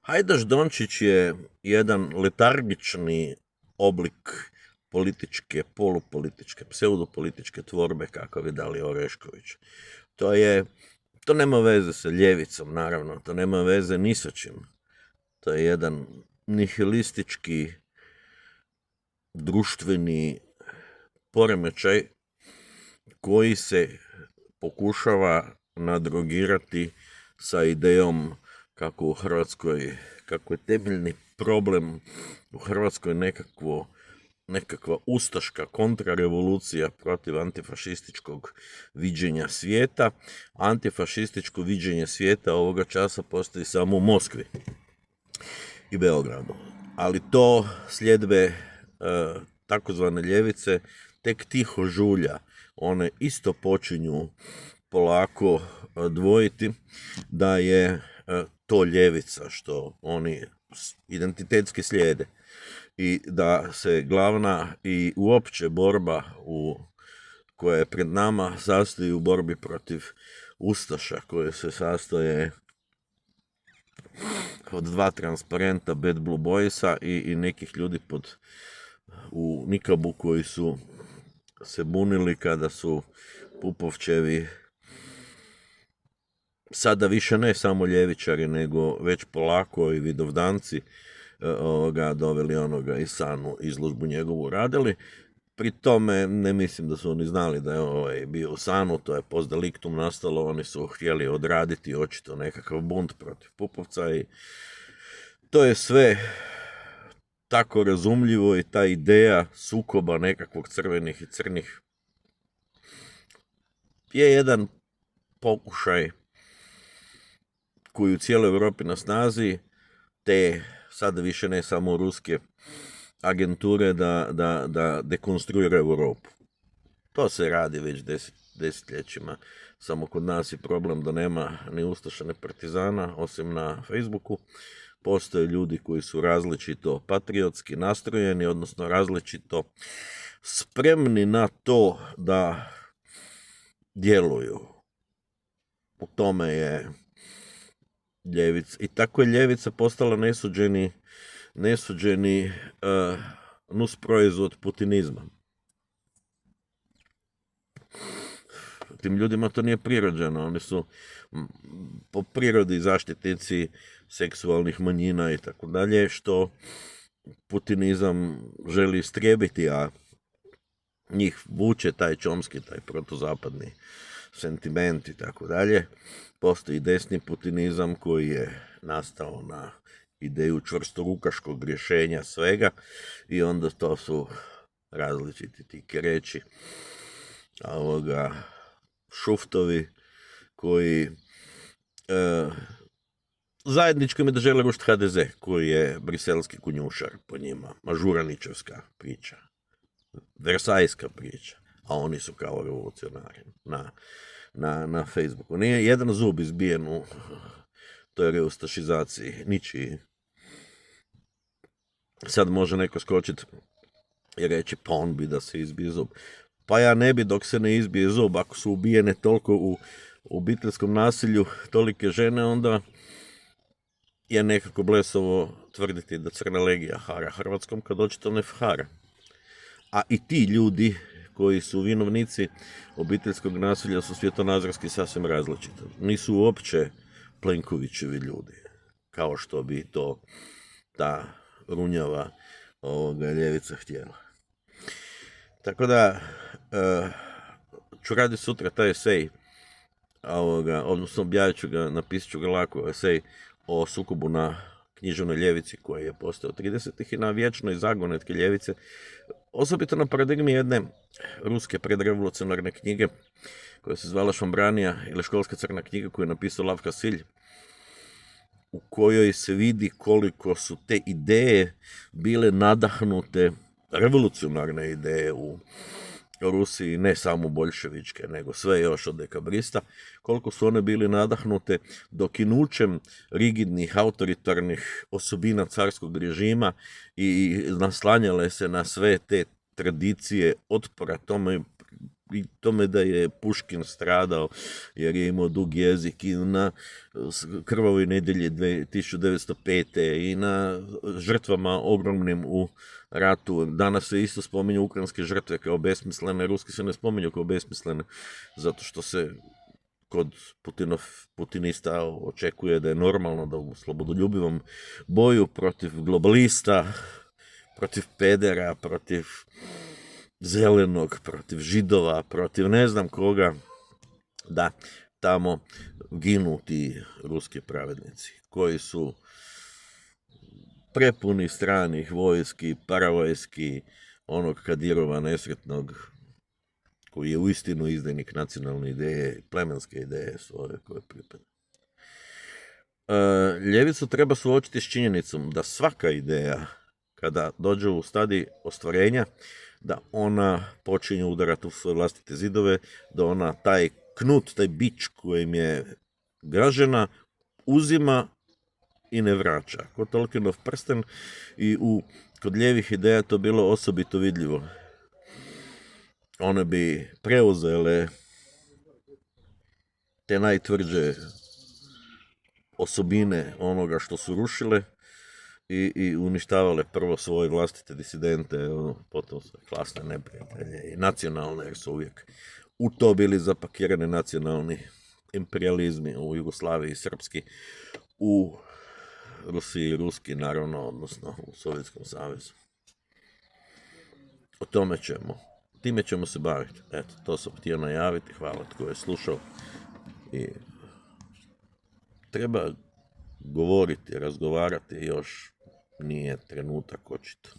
Hajdaš Dončić je jedan letargični oblik političke, polupolitičke, pseudopolitičke tvorbe kakav je Dalija Orešković. To nema veze sa ljevicom, naravno, to nema veze ni sa čim. To je jedan nihilistički društveni poremećaj koji se pokušava nadrogirati sa idejom kako je temeljni problem u Hrvatskoj nekakva ustaška kontrarevolucija protiv antifašističkog viđenja svijeta. Antifašističko viđenje svijeta ovoga časa postoji samo u Moskvi i Beogradu. Ali to sljedbe takozvane ljevice tek tiho žulja. One isto počinju polako dvojiti da je to ljevica što oni identitetski slijede i da se glavna i uopće borba koja je pred nama sastoji u borbi protiv ustaša koje se sastoje od 2 transparenta Bad Blue Boysa i nekih ljudi u nikabu koji su se bunili kada su Pupovčevi sada više ne samo ljevičari, nego već polako i vidovdanci doveli onoga i Sanu izložbu njegovu radili. Pri tome ne mislim da su oni znali da je bio u Sanu, to je post delictum nastalo, oni su htjeli odraditi očito nekakav bunt protiv Pupovca i to je sve tako razumljivo i ta ideja sukoba nekakvog crvenih i crnih je jedan pokušaj koji u cijeloj Europi na snazi, te sada više ne samo ruske agenture da dekonstruira Europu. To se radi već desetljećima, samo kod nas je problem da nema ni ustaša ni partizana, osim na Facebooku. Postoje ljudi koji su različito patriotski nastrojeni, odnosno različito spremni na to da djeluju. U tome je ljevica. I tako je ljevica postala nesuđeni nusproizvod putinizma. Tim ljudima to nije prirođeno. Oni su po prirodi zaštitnici seksualnih manjina i tako dalje, što putinizam želi istrijebiti, a njih vuče taj čomski, taj protuzapadni sentiment i tako dalje. Postoji desni putinizam koji je nastao na ideju čvrstorukaškog rješenja svega i onda to su različiti ti kereći, šuftovi koji zajedničko mi da žele rušiti HDZ, koji je briselski kunjušar po njima, mažuraničevska priča, versajska priča, a oni su kao revolucionari na Facebooku. Nije jedan zub izbijen u toj reustašizaciji, ničiji. Sad može neko skočiti i reći, pa on bi da se izbije zub. Pa ja ne bi dok se ne izbije zub. Ako su ubijene toliko u obiteljskom nasilju tolike žene, onda je nekako blesovo tvrditi da Crna legija hara Hrvatskom, kad očito ne hara. A i ti ljudi koji su vinovnici obiteljskog nasilja su svjetonazorski sasvim različiti. Nisu uopće Plenkovićevi ljudi, kao što bi to ta runjava ljevica htjela. Tako da ću raditi sutra taj esej, odnosno objavit ću ga, napisat ću ga lako, esej o sukobu na književnoj ljevici koji je postao 30-ih i na vječnoj zagonetke ljevice, osobito na paradigmi jedne ruske predrevolucionarne knjige koja se zvala Švambranija ili školska crna knjiga koju je napisao Lav Kasilj, u kojoj se vidi koliko su te ideje bile nadahnute, revolucionarne ideje u Rusiji, ne samo boljševičke, nego sve još od dekabrista, koliko su one bile nadahnute dokinućem rigidnih, autoritarnih osobina carskog režima i naslanjale se na sve te tradicije otpora tome, i tome da je Puškin stradao jer je imao dug jezik i na krvavoj nedjelji 1905. i na žrtvama ogromnim u ratu. Danas se isto spominju ukrajinske žrtve kao besmislene, ruski se ne spominju kao besmislene, zato što se kod putinista očekuje da je normalno da u slobodoljubivom boju protiv globalista, protiv pedera, protiv zelenog, protiv židova, protiv ne znam koga, da tamo ginu ti ruski pravednici, koji su prepuni stranih vojski, paravojski, onog Kadirova nesretnog, koji je uistinu izdajnik nacionalne ideje, plemenske ideje svoje koje pripada. Ljevicu treba suočiti s činjenicom da svaka ideja, kada dođe u stadij ostvarenja, da ona počinje udarati u svoje vlastite zidove, da ona taj knut, taj bič kojim je gražena, uzima i ne vraća. Kod Tolkienov prsten i kod lijevih ideja to bilo osobito vidljivo. One bi preuzele te najtvrđe osobine onoga što su rušile i uništavale prvo svoje vlastite disidente, potom sve klasne neprijatelje i nacionalne, jer su uvijek u to bili zapakirani nacionalni imperializmi u Jugoslaviji, srpski, u Rusiji, ruski, naravno, odnosno u Sovjetskom savezu. O tome time ćemo se baviti. Eto, to sam htio najaviti. Hvala tko je slušao. I treba govoriti, razgovarati, još nije trenutak očito.